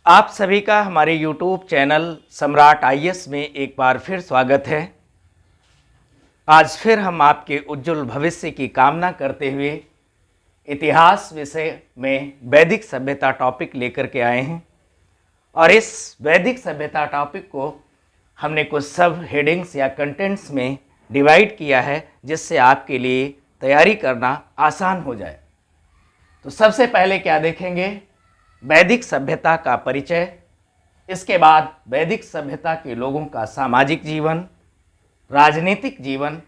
आप सभी का हमारे YouTube चैनल सम्राट आईएएस में एक बार फिर स्वागत है। आज फिर हम आपके उज्जवल भविष्य की कामना करते हुए इतिहास विषय में वैदिक सभ्यता टॉपिक लेकर के आए हैं और इस वैदिक सभ्यता टॉपिक को हमने कुछ सब हेडिंग्स या कंटेंट्स में डिवाइड किया है जिससे आपके लिए तैयारी करना आसान हो जाए। तो सबसे पहले क्या देखेंगे, वैदिक सभ्यता का परिचय, इसके बाद वैदिक सभ्यता के लोगों का सामाजिक जीवन, राजनीतिक जीवन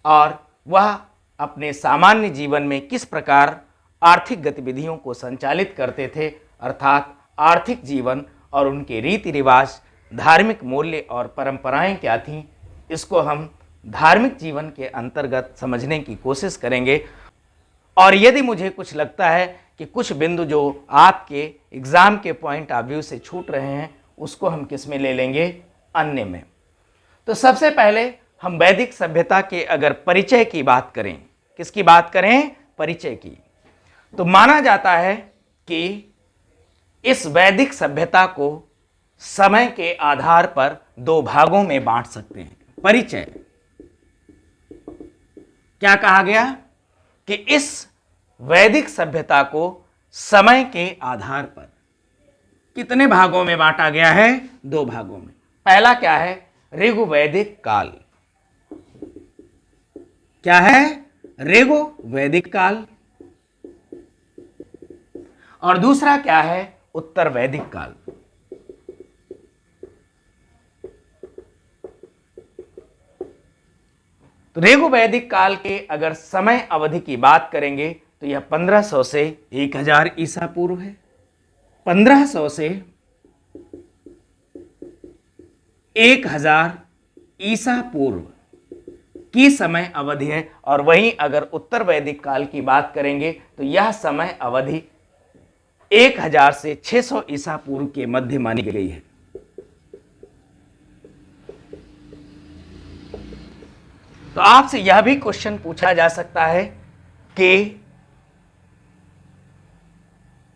और वह अपने सामान्य जीवन में किस प्रकार आर्थिक गतिविधियों को संचालित करते थे, अर्थात आर्थिक जीवन और उनके रीति रिवाज, धार्मिक मूल्य और परंपराएं क्या थीं, इसको हम धार्मिक जीवन के अंतर्गत समझने की कोशिश करेंगे। और यदि मुझे कुछ लगता है कि कुछ बिंदु जो आपके एग्ज़ाम के पॉइंट ऑफ व्यू से छूट रहे हैं उसको हम किस में ले लेंगे, अन्य में। तो सबसे पहले हम वैदिक सभ्यता के अगर परिचय की बात करें, किसकी बात करें, परिचय की, तो माना जाता है कि इस वैदिक सभ्यता को समय के आधार पर दो भागों में बांट सकते हैं। परिचय क्या कहा गया कि इस वैदिक सभ्यता को समय के आधार पर कितने भागों में बांटा गया है, दो भागों में। पहला क्या है, ऋग्वैदिक काल। क्या है, ऋग्वैदिक काल। और दूसरा क्या है, उत्तर वैदिक काल। तो ऋग्वैदिक काल के अगर समय अवधि की बात करेंगे तो यह 1500 से 1000 ईसा पूर्व है। 1500 से 1000 ईसा पूर्व की समय अवधि है। और वहीं अगर उत्तर वैदिक काल की बात करेंगे तो यह समय अवधि 1000 से 600 ईसा पूर्व के मध्य मानी गई है। तो आपसे यह भी क्वेश्चन पूछा जा सकता है कि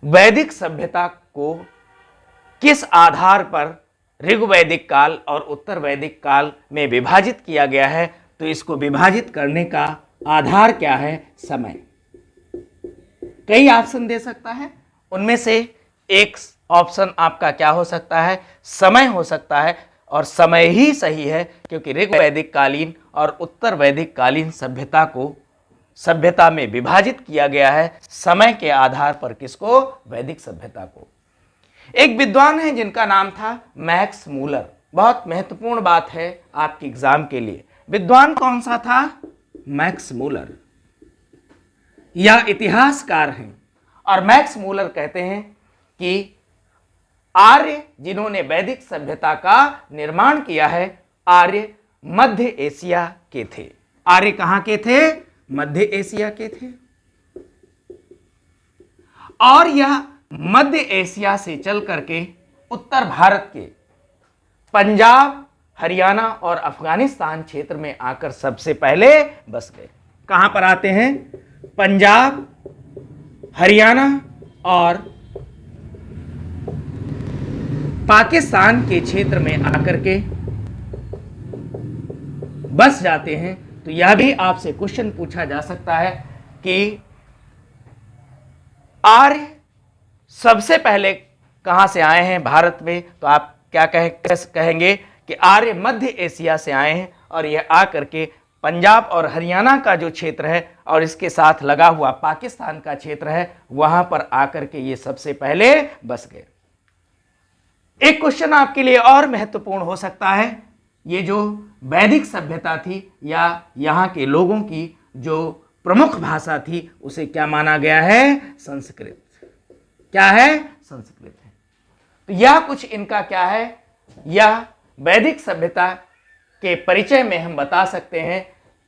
वैदिक सभ्यता को किस आधार पर ऋग्वैदिक काल और उत्तर वैदिक काल में विभाजित किया गया है। तो इसको विभाजित करने का आधार क्या है, समय। कई ऑप्शन दे सकता है, उनमें से एक ऑप्शन आपका क्या हो सकता है, समय हो सकता है। और समय ही सही है क्योंकि ऋग्वैदिक कालीन और उत्तर वैदिक कालीन सभ्यता को सभ्यता में विभाजित किया गया है समय के आधार पर। किसको, वैदिक सभ्यता को। एक विद्वान है जिनका नाम था मैक्स मूलर। बहुत महत्वपूर्ण बात है आपके एग्जाम के लिए। विद्वान कौन सा था, मैक्स मूलर। यह इतिहासकार हैं और मैक्स मूलर कहते हैं कि आर्य जिन्होंने वैदिक सभ्यता का निर्माण किया है, आर्य मध्य एशिया के थे। आर्य कहां के थे, मध्य एशिया के थे। और यह मध्य एशिया से चल करके उत्तर भारत के पंजाब, हरियाणा और अफगानिस्तान क्षेत्र में आकर सबसे पहले बस गए। कहां पर आते हैं, पंजाब, हरियाणा और पाकिस्तान के क्षेत्र में आकर के बस जाते हैं। तो यह भी आपसे क्वेश्चन पूछा जा सकता है कि आर्य सबसे पहले कहां से आए हैं भारत में। तो आप क्या कहेंगे कि आर्य मध्य एशिया से आए हैं और यह आकर के पंजाब और हरियाणा का जो क्षेत्र है और इसके साथ लगा हुआ पाकिस्तान का क्षेत्र है, वहां पर आकर के ये सबसे पहले बस गए। एक क्वेश्चन आपके लिए और महत्वपूर्ण हो सकता है, ये जो वैदिक सभ्यता थी या यहाँ के लोगों की जो प्रमुख भाषा थी उसे क्या माना गया है, संस्कृत। क्या है, संस्कृत है। तो यह कुछ इनका क्या है, यह वैदिक सभ्यता के परिचय में हम बता सकते हैं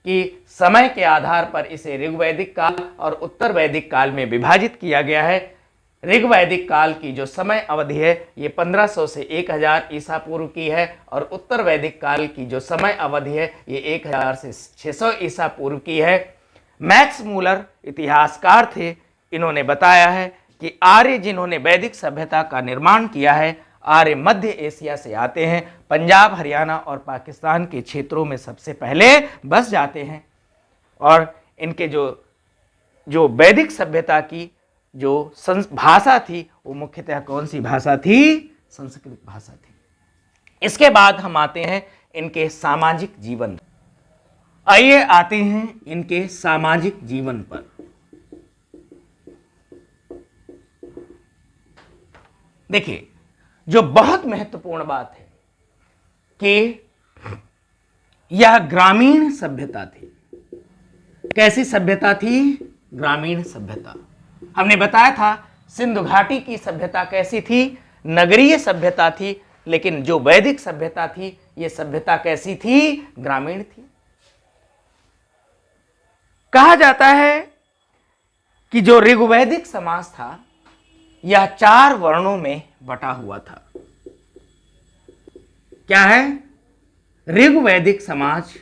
कि समय के आधार पर इसे ऋग्वैदिक काल और उत्तर वैदिक काल में विभाजित किया गया है। ऋग्वैदिक काल की जो समय अवधि है ये 1500 से 1000 ईसा पूर्व की है और उत्तर वैदिक काल की जो समय अवधि है ये 1000 से 600 ईसा पूर्व की है। मैक्स मूलर इतिहासकार थे, इन्होंने बताया है कि आर्य जिन्होंने वैदिक सभ्यता का निर्माण किया है, आर्य मध्य एशिया से आते हैं, पंजाब, हरियाणा और पाकिस्तान के क्षेत्रों में सबसे पहले बस जाते हैं। और इनके जो वैदिक सभ्यता की जो भाषा थी वो मुख्यतः कौन सी भाषा थी? संस्कृत भाषा थी। इसके बाद हम आते हैं इनके सामाजिक जीवन। आइए आते हैं इनके सामाजिक जीवन पर। देखिए, जो बहुत महत्वपूर्ण बात है कि यह ग्रामीण सभ्यता थी। कैसी सभ्यता थी? ग्रामीण सभ्यता। हमने बताया था सिंधु घाटी की सभ्यता कैसी थी? नगरीय सभ्यता थी। लेकिन जो वैदिक सभ्यता थी, यह सभ्यता कैसी थी? ग्रामीण थी। कहा जाता है कि जो ऋग्वैदिक समाज था यह 4 वर्णों में बटा हुआ था। क्या है? ऋग्वैदिक समाज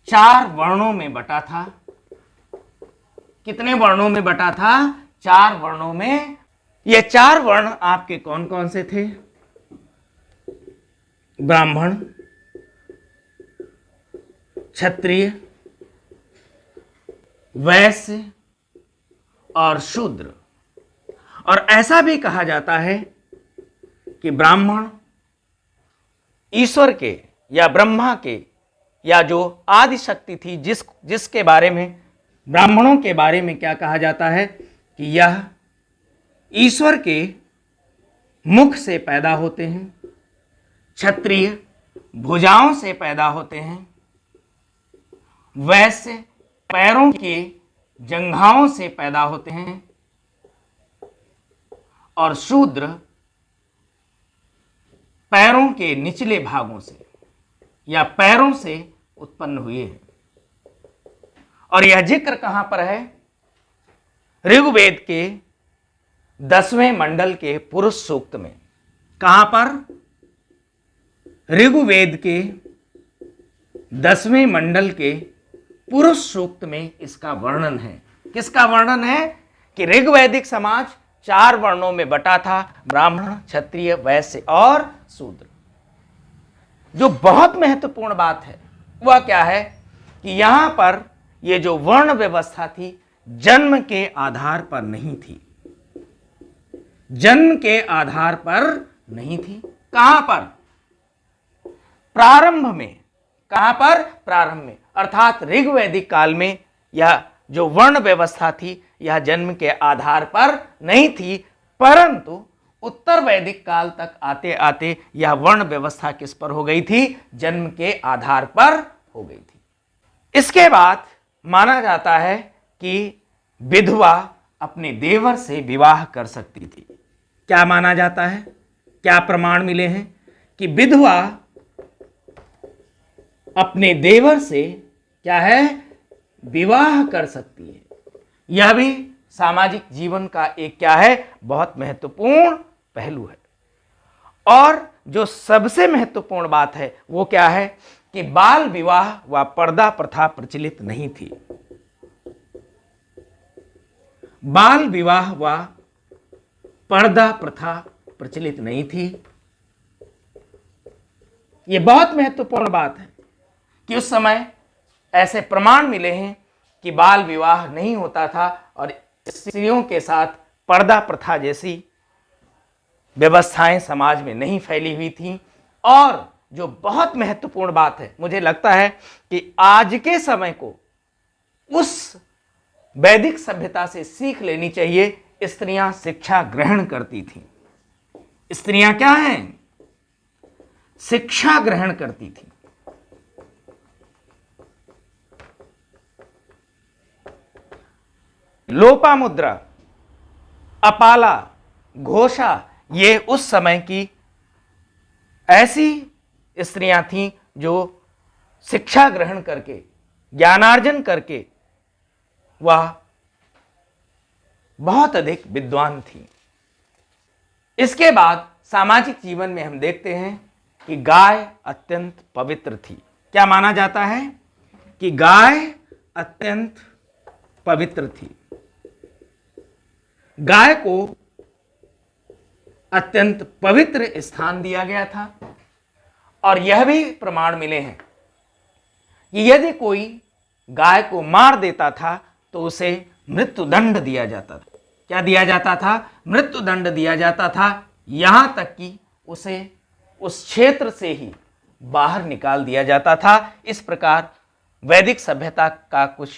4 वर्णों में बटा था। कितने वर्णों में बटा था? 4 वर्णों में। ये 4 वर्ण आपके कौन कौन से थे? ब्राह्मण, क्षत्रिय, वैश्य और शूद्र। और ऐसा भी कहा जाता है कि ब्राह्मण ईश्वर के या ब्रह्मा के या जो आदि शक्ति थी जिसके बारे में, ब्राह्मणों के बारे में क्या कहा जाता है कि यह ईश्वर के मुख से पैदा होते हैं, क्षत्रिय भुजाओं से पैदा होते हैं, वैश्य पैरों के जंघाओं से पैदा होते हैं और शूद्र पैरों के निचले भागों से या पैरों से उत्पन्न हुए हैं। और यह जिक्र कहां पर है? ऋग्वेद के 10वें मंडल के पुरुष सूक्त में। कहां पर? ऋग्वेद के 10वें मंडल के पुरुष सूक्त में इसका वर्णन है। किसका वर्णन है? कि ऋग्वैदिक समाज 4 वर्णों में बटा था, ब्राह्मण, क्षत्रिय, वैश्य और शूद्र। जो बहुत महत्वपूर्ण बात है वह क्या है कि यहां पर यह जो वर्ण व्यवस्था थी जन्म के आधार पर नहीं थी। जन्म के आधार पर नहीं थी। कहां पर? प्रारंभ में। कहां पर? प्रारंभ में। अर्थात ऋग्वैदिक काल में यह जो वर्ण व्यवस्था थी यह जन्म के आधार पर नहीं थी, परंतु उत्तर वैदिक काल तक आते आते यह वर्ण व्यवस्था किस पर हो गई थी? जन्म के आधार पर हो गई थी। इसके बाद माना जाता है कि विधवा अपने देवर से विवाह कर सकती थी। क्या माना जाता है? क्या प्रमाण मिले हैं कि विधवा अपने देवर से क्या है? विवाह कर सकती है। यह भी सामाजिक जीवन का एक क्या है? बहुत महत्वपूर्ण पहलू है। और जो सबसे महत्वपूर्ण बात है वो क्या है कि बाल विवाह व पर्दा प्रथा प्रचलित नहीं थी। बाल विवाह व पर्दा प्रथा प्रचलित नहीं थी। यह बहुत महत्वपूर्ण बात है कि उस समय ऐसे प्रमाण मिले हैं कि बाल विवाह नहीं होता था और स्त्रियों के साथ पर्दा प्रथा जैसी व्यवस्थाएं समाज में नहीं फैली हुई थी। और जो बहुत महत्वपूर्ण बात है, मुझे लगता है कि आज के समय को उस वैदिक सभ्यता से सीख लेनी चाहिए। स्त्रियां शिक्षा ग्रहण करती थीं। स्त्रियां क्या हैं? शिक्षा ग्रहण करती थीं। लोपामुद्रा, अपाला, घोषा, ये उस समय की ऐसी स्त्रियां थीं जो शिक्षा ग्रहण करके, ज्ञानार्जन करके वह बहुत अधिक विद्वान थी। इसके बाद सामाजिक जीवन में हम देखते हैं कि गाय अत्यंत पवित्र थी। क्या माना जाता है कि गाय अत्यंत पवित्र थी, गाय को अत्यंत पवित्र स्थान दिया गया था। और यह भी प्रमाण मिले हैं कि यदि कोई गाय को मार देता था तो उसे मृत्युदंड दिया जाता था। क्या दिया जाता था? मृत्युदंड दिया जाता था। यहां तक कि उसे उस क्षेत्र से ही बाहर निकाल दिया जाता था। इस प्रकार वैदिक सभ्यता का कुछ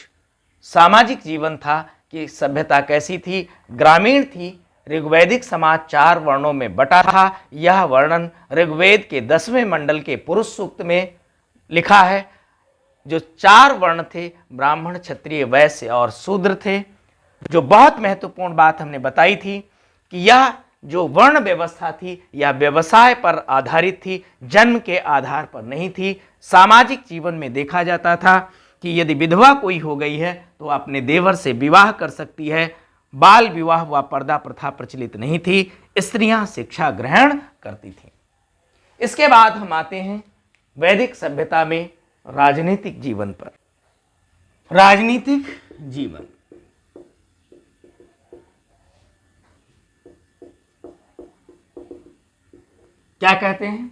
सामाजिक जीवन था कि सभ्यता कैसी थी, ग्रामीण थी। ऋग्वैदिक समाज 4 वर्णों में बटा था। यह वर्णन ऋग्वेद के 10वें मंडल के पुरुष सूक्त में लिखा है। जो 4 वर्ण थे, ब्राह्मण, क्षत्रिय, वैश्य और शूद्र थे। जो बहुत महत्वपूर्ण बात हमने बताई थी कि यह जो वर्ण व्यवस्था थी यह व्यवसाय पर आधारित थी, जन्म के आधार पर नहीं थी। सामाजिक जीवन में देखा जाता था कि यदि विधवा कोई हो गई है तो अपने देवर से विवाह कर सकती है। बाल विवाह व पर्दा प्रथा प्रचलित नहीं थी। स्त्रियां शिक्षा ग्रहण करती थीं। इसके बाद हम आते हैं वैदिक सभ्यता में राजनीतिक जीवन पर। राजनीतिक जीवन क्या कहते हैं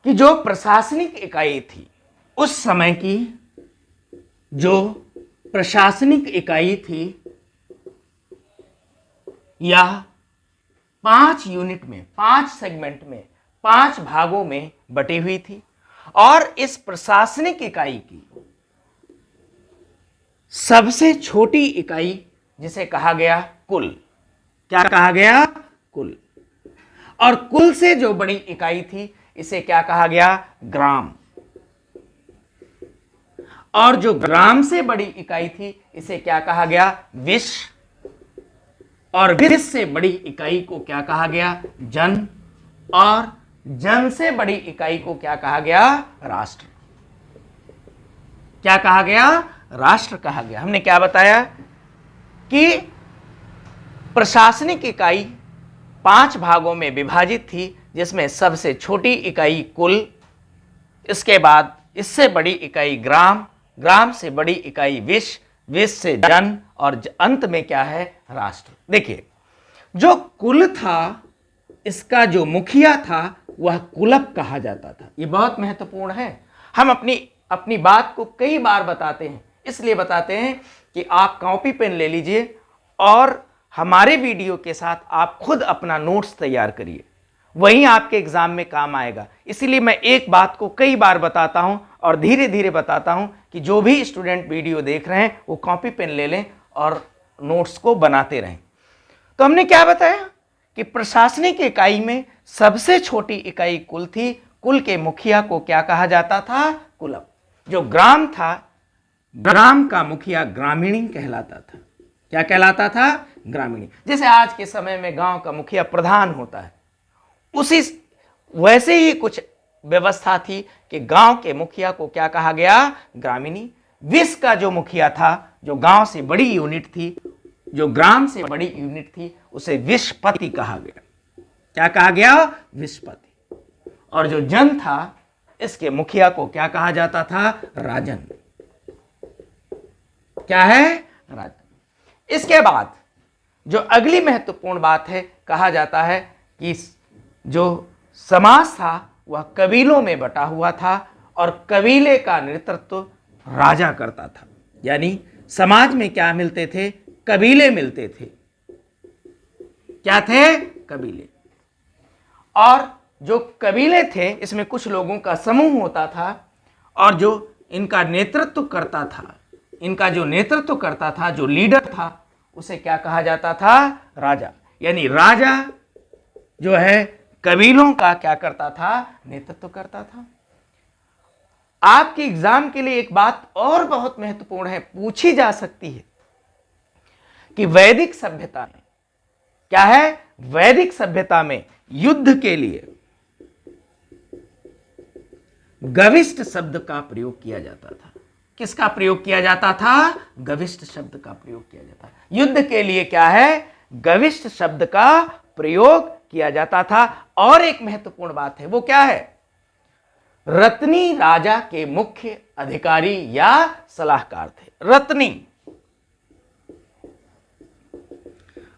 कि जो प्रशासनिक इकाई थी, उस समय की जो प्रशासनिक इकाई थी यह 5 यूनिट में, 5 सेगमेंट में, 5 भागों में बटी हुई थी। और इस प्रशासनिक इकाई की सबसे छोटी इकाई जिसे कहा गया कुल। क्या कहा गया? कुल। और कुल से जो बड़ी इकाई थी इसे क्या कहा गया? ग्राम। और जो ग्राम से बड़ी इकाई थी इसे क्या कहा गया? विश्व। और विश्व से बड़ी इकाई को क्या कहा गया? जन। और जन से बड़ी इकाई को क्या कहा गया? राष्ट्र। क्या कहा गया? राष्ट्र कहा गया। हमने क्या बताया कि प्रशासनिक इकाई 5 भागों में विभाजित थी, जिसमें सबसे छोटी इकाई कुल, इसके बाद इससे बड़ी इकाई ग्राम, ग्राम से बड़ी इकाई विश्व, विश्व से जन, और अंत में क्या है? राष्ट्र। देखिए, जो कुल था इसका जो मुखिया था वह कुलप कहा जाता था। ये बहुत महत्वपूर्ण है। हम अपनी बात को कई बार बताते हैं, इसलिए बताते हैं कि आप कॉपी पेन ले लीजिए और हमारे वीडियो के साथ आप खुद अपना नोट्स तैयार करिए, वही आपके एग्जाम में काम आएगा। इसीलिए मैं एक बात को कई बार बताता हूं और धीरे धीरे बताता हूं कि जो भी स्टूडेंट वीडियो देख रहे हैं वो कॉपी पेन ले लें और नोट्स को बनाते रहें। तो हमने क्या बताया कि प्रशासनिक इकाई में सबसे छोटी इकाई कुल थी। कुल के मुखिया को क्या कहा जाता था? कुलप। जो ग्राम था, ग्राम का मुखिया ग्रामीणी कहलाता था। क्या कहलाता था? ग्रामीणी। जैसे आज के समय में गांव का मुखिया प्रधान होता है, उसी वैसे ही कुछ व्यवस्था थी कि गांव के मुखिया को क्या कहा गया? ग्रामीणी। विश्व का जो मुखिया था, जो गांव से बड़ी यूनिट थी, जो ग्राम से बड़ी यूनिट थी, उसे विश्वपति कहा गया। क्या कहा गया? विश्वपति। और जो जन था, इसके मुखिया को क्या कहा जाता था? राजन। क्या है? राजन। इसके बाद जो अगली महत्वपूर्ण बात है, कहा जाता है कि जो समाज था वह कबीलों में बटा हुआ था और कबीले का नेतृत्व राजा करता था। यानी समाज में क्या मिलते थे? कबीले मिलते थे। क्या थे? कबीले। और जो कबीले थे इसमें कुछ लोगों का समूह होता था और जो इनका नेतृत्व करता था, इनका जो नेतृत्व करता था, जो लीडर था, उसे क्या कहा जाता था? राजा। यानी राजा जो है कबीलों का क्या करता था? नेतृत्व करता था। आपके एग्जाम के लिए एक बात और बहुत महत्वपूर्ण है, पूछी जा सकती है कि वैदिक सभ्यता में क्या है? वैदिक सभ्यता में युद्ध के लिए गविष्ट शब्द का प्रयोग किया जाता था। किसका प्रयोग किया जाता था? गविष्ट शब्द का प्रयोग किया जाता था। युद्ध के लिए क्या है? गविष्ट शब्द का प्रयोग किया जाता था। और एक महत्वपूर्ण बात है, वो क्या है? रत्नी राजा के मुख्य अधिकारी या सलाहकार थे। रत्नी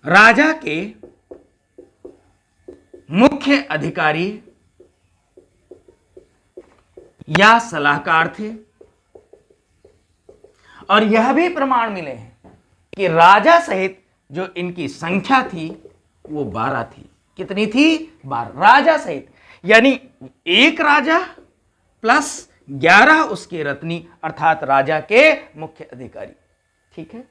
राजा के मुख्य अधिकारी या सलाहकार थे। और यह भी प्रमाण मिले हैं कि राजा सहित जो इनकी संख्या थी वो 12 थी। कितनी थी? 12 राजा सहित, यानी एक राजा प्लस 11 उसके रत्नी अर्थात राजा के मुख्य अधिकारी। ठीक है।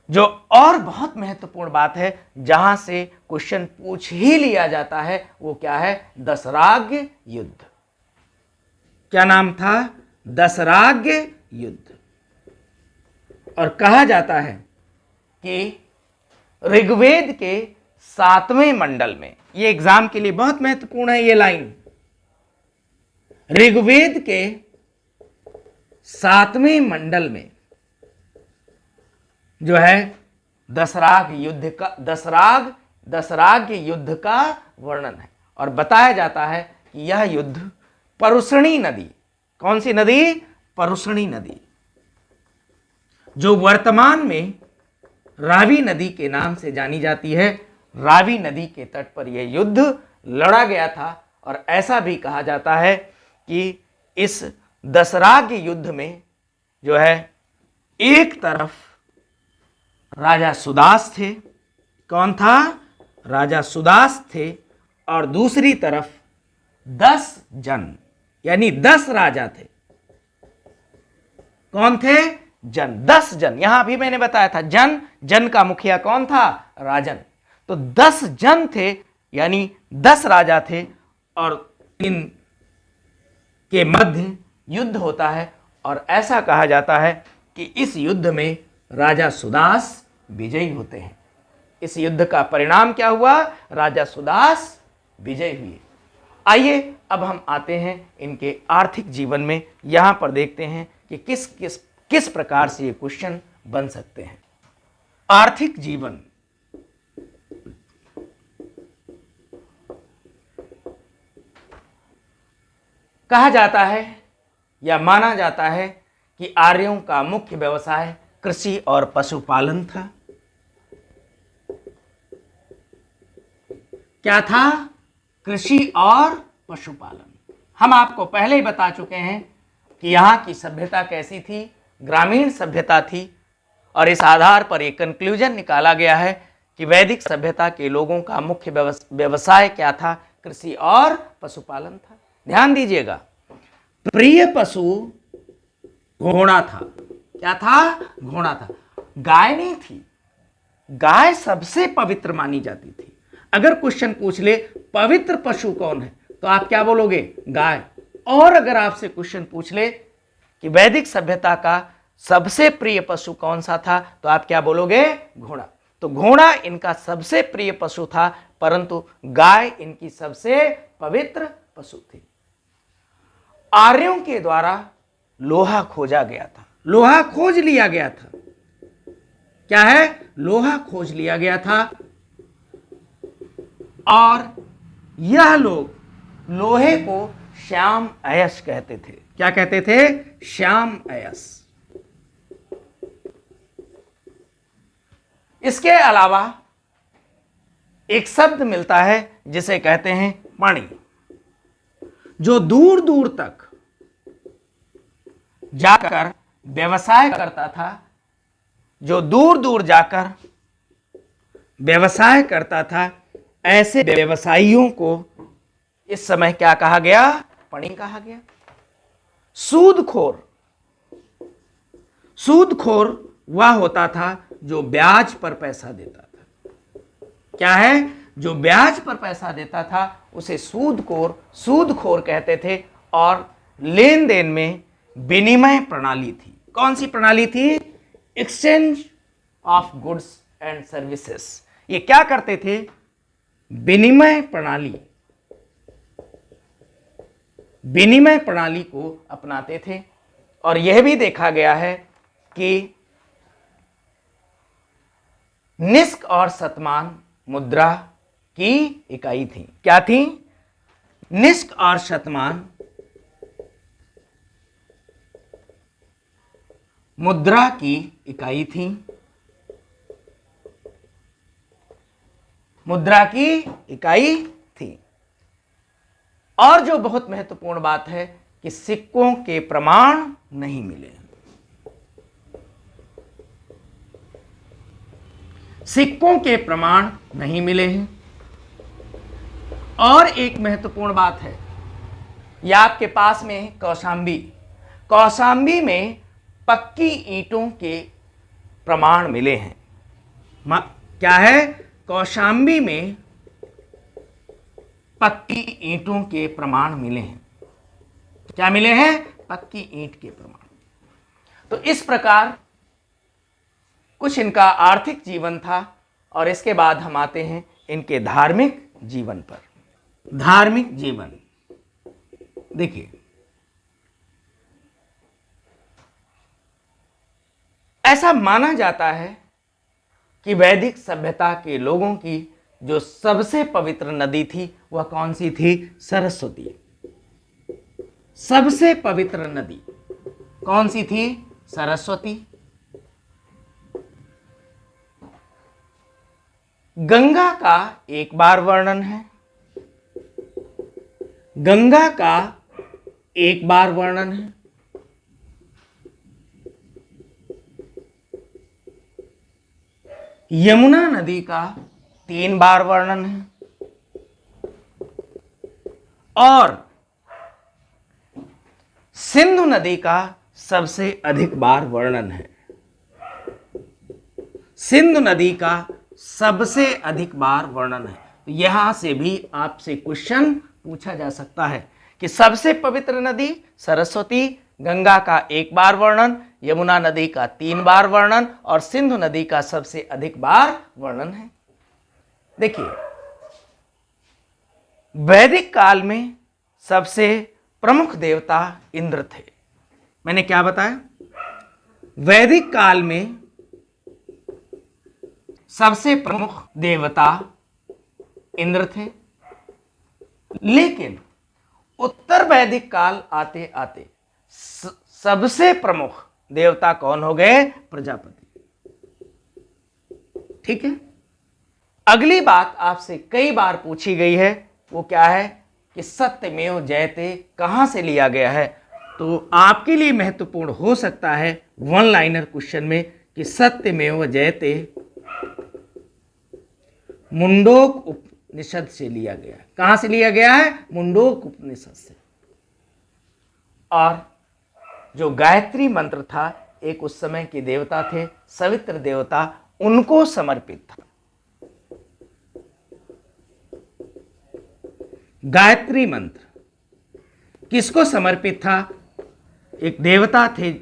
जो और बहुत महत्वपूर्ण बात है, जहां से क्वेश्चन पूछ ही लिया जाता है, वो क्या है? दशराग्य युद्ध। क्या नाम था? दशराग्य युद्ध। और कहा जाता है कि ऋग्वेद के 7वें मंडल में, ये एग्जाम के लिए बहुत महत्वपूर्ण है ये लाइन, ऋग्वेद के 7वें मंडल में जो है दशराग्य युद्ध का वर्णन है। और बताया जाता है कि यह युद्ध परुष्णी नदी, कौन सी नदी? परुष्णी नदी, जो वर्तमान में रावी नदी के नाम से जानी जाती है, रावी नदी के तट पर यह युद्ध लड़ा गया था। और ऐसा भी कहा जाता है कि इस दशराग्य युद्ध में जो है एक तरफ राजा सुदास थे। कौन था? राजा सुदास थे। और दूसरी तरफ 10 जन, यानी 10 राजा थे। कौन थे? जन, 10 जन। यहां भी मैंने बताया था जन का मुखिया कौन था? राजन। तो 10 जन थे, यानी 10 राजा थे। और इन के मध्य युद्ध होता है। और ऐसा कहा जाता है कि इस युद्ध में राजा सुदास विजयी होते हैं। इस युद्ध का परिणाम क्या हुआ? राजा सुदास विजयी हुए। आइए अब हम आते हैं इनके आर्थिक जीवन में। यहां पर देखते हैं कि किस प्रकार से ये क्वेश्चन बन सकते हैं। आर्थिक जीवन, कहा जाता है या माना जाता है कि आर्यों का मुख्य व्यवसाय कृषि और पशुपालन था। क्या था? कृषि और पशुपालन। हम आपको पहले ही बता चुके हैं कि यहां की सभ्यता कैसी थी? ग्रामीण सभ्यता थी। और इस आधार पर एक कंक्लूजन निकाला गया है कि वैदिक सभ्यता के लोगों का मुख्य व्यवसाय क्या था? कृषि और पशुपालन था। ध्यान दीजिएगा, प्रिय पशु घोड़ा था। क्या था? घोड़ा था। गाय नहीं थी। गाय सबसे पवित्र मानी जाती थी। अगर क्वेश्चन पूछ ले पवित्र पशु कौन है, तो आप क्या बोलोगे? गाय। और अगर आपसे क्वेश्चन पूछ ले कि वैदिक सभ्यता का सबसे प्रिय पशु कौन सा था, तो आप क्या बोलोगे? घोड़ा। तो घोड़ा इनका सबसे प्रिय पशु था, परंतु गाय इनकी सबसे पवित्र पशु थी। आर्यों के द्वारा लोहा खोजा गया था। लोहा खोज लिया गया था। क्या है? लोहा खोज लिया गया था। और यह लोग लोहे को श्याम अयस कहते थे। क्या कहते थे? श्याम अयस। इसके अलावा एक शब्द मिलता है जिसे कहते हैं मणि, जो दूर दूर तक जाकर व्यवसाय करता था। जो दूर दूर जाकर व्यवसाय करता था, ऐसे व्यवसायियों को इस समय क्या कहा गया? पणि कहा गया। सूदखोर, सूदखोर वह होता था जो ब्याज पर पैसा देता था। क्या है? जो ब्याज पर पैसा देता था उसे सूदखोर कहते थे। और लेन देन में विनिमय प्रणाली थी। कौन सी प्रणाली थी? Exchange of goods and services. ये क्या करते थे? विनिमय प्रणाली को अपनाते थे। और यह भी देखा गया है कि निष्क और शतमान मुद्रा की इकाई थी। क्या थी? निष्क और शतमान मुद्रा की इकाई थी। मुद्रा की इकाई थी। और जो बहुत महत्वपूर्ण बात है कि सिक्कों के प्रमाण नहीं मिले। सिक्कों के प्रमाण नहीं मिले हैं। और एक महत्वपूर्ण बात है, यह आपके पास में है कौशाम्बी। कौशाम्बी में पक्की ईंटों के प्रमाण मिले हैं। क्या है? कौशाम्बी में पक्की ईंटों के प्रमाण मिले हैं। क्या मिले हैं? पक्की ईंट के प्रमाण। तो इस प्रकार कुछ इनका आर्थिक जीवन था। और इसके बाद हम आते हैं इनके धार्मिक जीवन पर। धार्मिक जीवन देखिए, ऐसा माना जाता है कि वैदिक सभ्यता के लोगों की जो सबसे पवित्र नदी थी वह कौन सी थी? सरस्वती। सबसे पवित्र नदी कौन सी थी? सरस्वती। गंगा का एक बार वर्णन है। गंगा का एक बार वर्णन है। यमुना नदी का 3 बार वर्णन है। और सिंधु नदी का सबसे अधिक बार वर्णन है। सिंधु नदी का सबसे अधिक बार वर्णन है। तो यहां से भी आपसे क्वेश्चन पूछा जा सकता है कि सबसे पवित्र नदी सरस्वती, गंगा का 1 बार वर्णन, यमुना नदी का 3 बार वर्णन और सिंधु नदी का सबसे अधिक बार वर्णन है। देखिए, वैदिक काल में सबसे प्रमुख देवता इंद्र थे। मैंने क्या बताया? वैदिक काल में सबसे प्रमुख देवता इंद्र थे। लेकिन उत्तर वैदिक काल आते आते सबसे प्रमुख देवता कौन हो गए? प्रजापति। ठीक है। अगली बात आपसे कई बार पूछी गई है, वो क्या है कि सत्यमेव जयते कहां से लिया गया है। तो आपके लिए महत्वपूर्ण हो सकता है वन लाइनर क्वेश्चन में कि सत्यमेव जयते मुंडोक उपनिषद से लिया गया। कहां से लिया गया है? मुंडोक उपनिषद से। और जो गायत्री मंत्र था, एक उस समय के देवता थे सवित्र देवता, उनको समर्पित था। गायत्री मंत्र किसको समर्पित था? एक देवता थे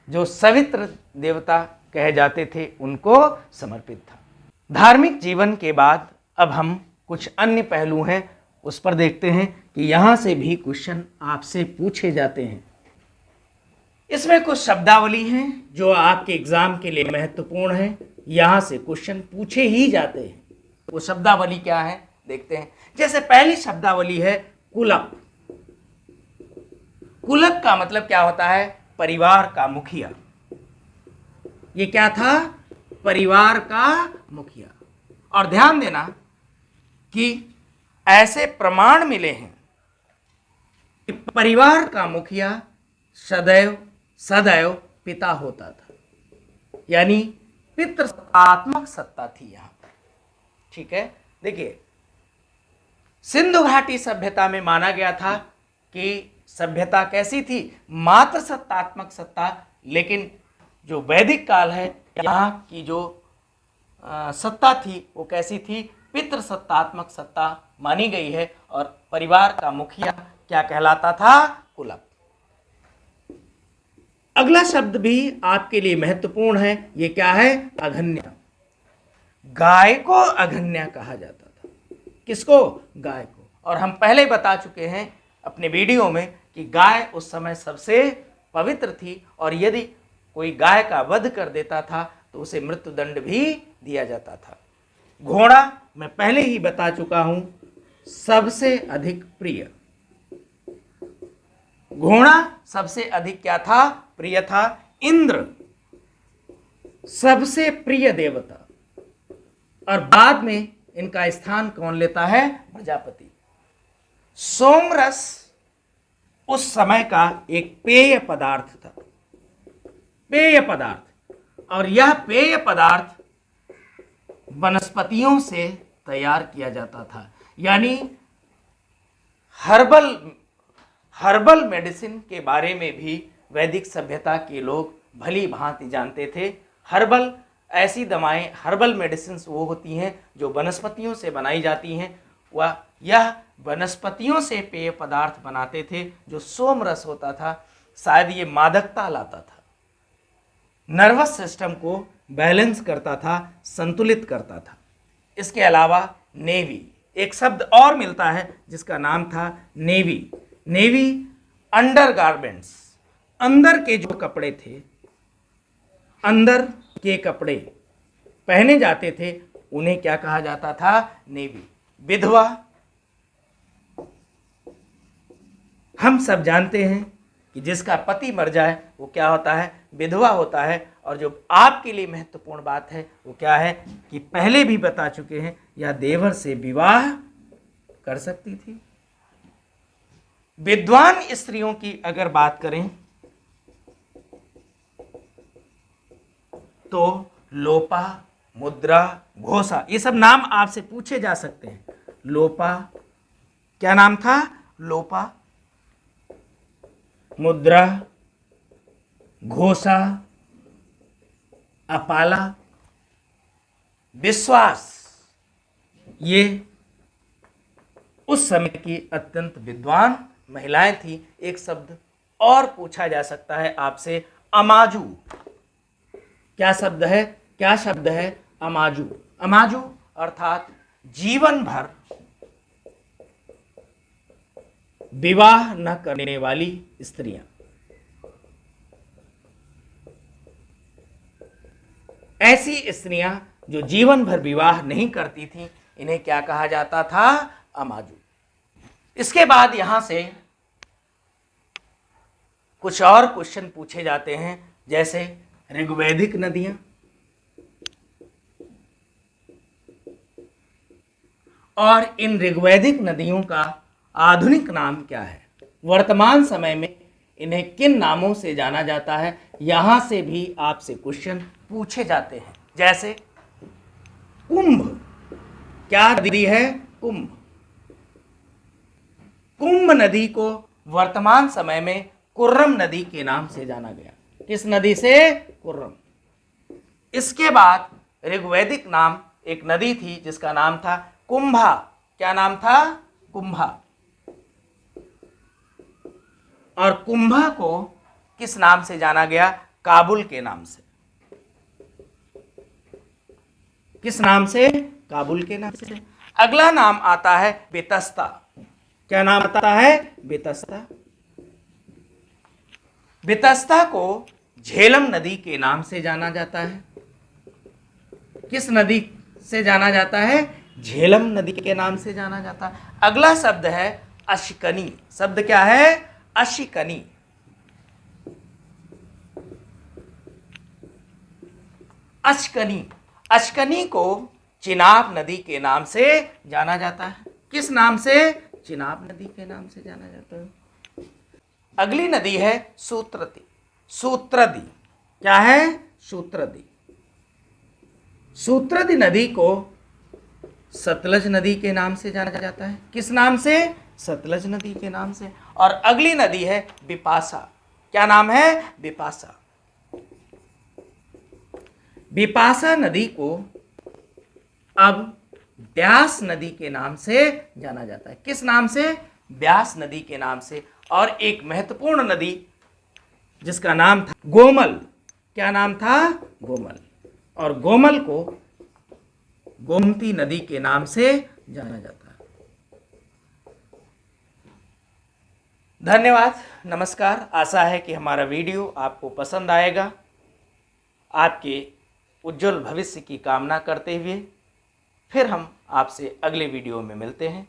जो सवित्र देवता कहे जाते थे, उनको समर्पित था। धार्मिक जीवन के बाद अब हम कुछ अन्य पहलू हैं उस पर देखते हैं कि यहां से भी क्वेश्चन आपसे पूछे जाते हैं। इसमें कुछ शब्दावली हैं जो आपके एग्जाम के लिए महत्वपूर्ण है, यहां से क्वेश्चन पूछे ही जाते हैं। वो शब्दावली क्या है देखते हैं। जैसे पहली शब्दावली है कुलक। कुलक का मतलब क्या होता है? परिवार का मुखिया। ये क्या था? परिवार का मुखिया। और ध्यान देना कि ऐसे प्रमाण मिले हैं कि परिवार का मुखिया सदैव सदैव पिता होता था, यानी पितृसत्तात्मक सत्ता थी यहां पर। ठीक है। देखिए, सिंधु घाटी सभ्यता में माना गया था कि सभ्यता कैसी थी? मात्र सत्तात्मक सत्ता। लेकिन जो वैदिक काल है, यहाँ की जो सत्ता थी वो कैसी थी? पितृसत्तात्मक सत्ता मानी गई है। और परिवार का मुखिया क्या कहलाता था? कुलक। अगला शब्द भी आपके लिए महत्वपूर्ण है। ये क्या है? अघन्या। गाय को अघन्या कहा जाता था। किसको? गाय को। और हम पहले बता चुके हैं अपने वीडियो में कि गाय उस समय सबसे पवित्र थी और यदि कोई गाय का वध कर देता था तो उसे मृत्युदंड भी दिया जाता था। घोड़ा मैं पहले ही बता चुका हूं, सबसे अधिक प्रिय। घोड़ा सबसे अधिक क्या था? प्रिय था। इंद्र सबसे प्रिय देवता। और बाद में इनका स्थान कौन लेता है? प्रजापति। सोमरस उस समय का एक पेय पदार्थ था, पेय पदार्थ। और यह पेय पदार्थ वनस्पतियों से तैयार किया जाता था, यानी हर्बल मेडिसिन के बारे में भी वैदिक सभ्यता के लोग भली भांति जानते थे। ऐसी दवाएं, हर्बल मेडिसिन वो होती हैं जो वनस्पतियों से बनाई जाती हैं। वह यह वनस्पतियों से पेय पदार्थ बनाते थे जो सोमरस होता था। शायद ये मादकता लाता था, नर्वस सिस्टम को बैलेंस करता था, संतुलित करता था। इसके अलावा नेवी, एक शब्द और मिलता है जिसका नाम था नेवी। नेवी अंडर गारमेंट्स, अंदर के जो कपड़े थे, अंदर के कपड़े पहने जाते थे, उन्हें क्या कहा जाता था? नेवी। विधवा, हम सब जानते हैं कि जिसका पति मर जाए वो क्या होता है? विधवा होता है। और जो आपके लिए महत्वपूर्ण बात है वो क्या है कि पहले भी बता चुके हैं, यह देवर से विवाह कर सकती थी। विद्वान स्त्रियों की अगर बात करें तो लोपा, मुद्रा, घोषा, ये सब नाम आपसे पूछे जा सकते हैं। लोपा, क्या नाम था? लोपा, मुद्रा, घोषा, अपाला, विश्वास, ये उस समय की अत्यंत विद्वान महिलाएं थी। एक शब्द और पूछा जा सकता है आपसे, अमाजू। क्या शब्द है? क्या शब्द है? अमाजू। अमाजू अर्थात जीवन भर विवाह न करने वाली स्त्रियां। ऐसी स्त्रियां जो जीवन भर विवाह नहीं करती थीं, इन्हें क्या कहा जाता था? अमाजू। इसके बाद यहां से कुछ और क्वेश्चन पूछे जाते हैं, जैसे ऋग्वैदिक नदियां, और इन ऋग्वैदिक नदियों का आधुनिक नाम क्या है? वर्तमान समय में इन्हें किन नामों से जाना जाता है? यहां से भी आपसे क्वेश्चन पूछे जाते हैं। जैसे कुंभ, क्या नदी है? कुंभ। कुंभ नदी को वर्तमान समय में कुर्रम नदी के नाम से जाना गया। किस नदी से? कुर्रम। इसके बाद ऋग्वैदिक नाम एक नदी थी जिसका नाम था कुंभा। क्या नाम था? कुंभा। और कुंभा को किस नाम से जाना गया? काबुल के नाम से। किस नाम से? काबुल के नाम से। अगला नाम आता है बेतस्ता। क्या नाम आता है? बेतस्ता। बेतस्ता को झेलम नदी के नाम से जाना जाता है। किस नदी से जाना जाता है? झेलम नदी के नाम से जाना जाता है। अगला शब्द है अश्कनी। शब्द क्या है? अश्कनी। अश्कनी, अश्कनी को चिनाब नदी के नाम से जाना जाता है। किस नाम से? चिनाब नदी के नाम से जाना जाता है। अगली नदी है सूत्रदी। सूत्रदी क्या है? सूत्रदी। सूत्रदी नदी को सतलज नदी के नाम से जाना जाता है। किस नाम से? सतलज नदी के नाम से। और अगली नदी है बिपाशा। क्या नाम है? बिपाशा। बिपाशा नदी को अब व्यास नदी के नाम से जाना जाता है। किस नाम से? व्यास नदी के नाम से। और एक महत्वपूर्ण नदी जिसका नाम था गोमल। क्या नाम था? गोमल। और गोमल को गोमती नदी के नाम से जाना जाता है। धन्यवाद, नमस्कार। आशा है कि हमारा वीडियो आपको पसंद आएगा। आपके उज्जवल भविष्य की कामना करते हुए फिर हम आपसे अगले वीडियो में मिलते हैं।